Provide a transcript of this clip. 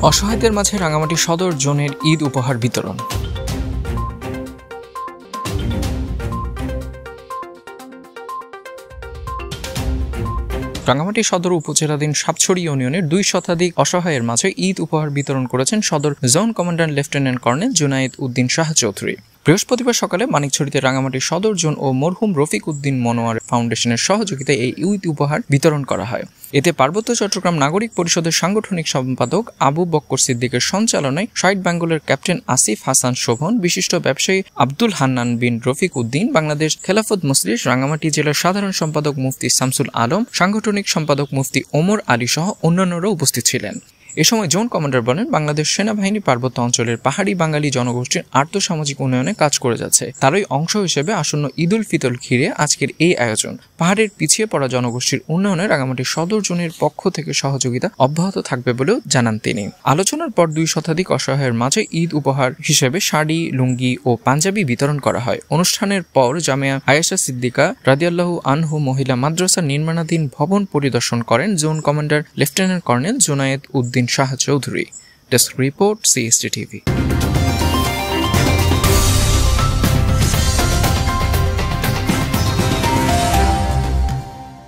অসহায়দের মাঝে রাঙামাটি সদর জোনের ঈদ উপহার বিতরণ। রাঙামাটি সদর উপজেলাধীন সাপছড়ি ইউনিয়নের 2 শতাধিক অসহায়ের মাঝে ঈদ উপহার বিতরণ করেছেন সদর zone commander lieutenant colonel Junaid Uddin Shah Chowdhury. বৃহস্পতিবার সকালে মানিকছড়িতে রাঙামাটি সদর জোন ও মরহুম রফিক উদ্দিন মনোয়ার ফাউন্ডেশনের সহযোগিতায় এই ঈদ উপহার বিতরণ করা হয়। এতে পার্বত্য চট্টগ্রাম নাগরিক পরিষদের সাংগঠনিক সম্পাদক আবু বক্কর সিদ্দিকের সঞ্চালনায় সাইড বেঙ্গলের ক্যাপ্টেন আসিফ হাসান শোভন, বিশিষ্ট ব্যবসায়ী আব্দুল হান্নান বিন রফিক উদ্দিন, বাংলাদেশ খেলাফত মজলিস রাঙামাটি জেলার সাধারণ সম্পাদক মুফতি শামসুল আলম, সাংগঠনিক সম্পাদক মুফতি ওমর আলী সহ অন্যান্যরা উপস্থিত ছিলেন। এ সময় জোন কমান্ডার বলেন, বাংলাদেশ সেনাবাহিনী পার্বত্য অঞ্চলের পাহাড়ি বাঙালি জনগোষ্ঠীর আর্থসামাজিক উন্নয়নে কাজ করে যাচ্ছে। তারই অংশ হিসেবে আসন্ন ঈদ উল ফিতর ঘিরে আজকের এই আয়োজন। পাহাড়ের পিছিয়ে পড়া জনগোষ্ঠীর উন্নয়নে রাঙামাটি সদর জোনের পক্ষ থেকে সহযোগিতা অব্যাহত থাকবে বলেও জানান তিনি। আলোচনার পর 2 শতাধিক অসহায়ের মাঝে ঈদ উপহার হিসেবে শাড়ি, লুঙ্গি ও পাঞ্জাবি বিতরণ করা হয়। অনুষ্ঠানের পর জামিয়া আয়েশা সিদ্দিকা রাদিয়াল্লাহু আনহু মহিলা মাদ্রাসা নির্মাণাধীন ভবন পরিদর্শন করেন zone commander lieutenant colonel Junaid Uddin Shah Chowdhury. Desk report, CST TV।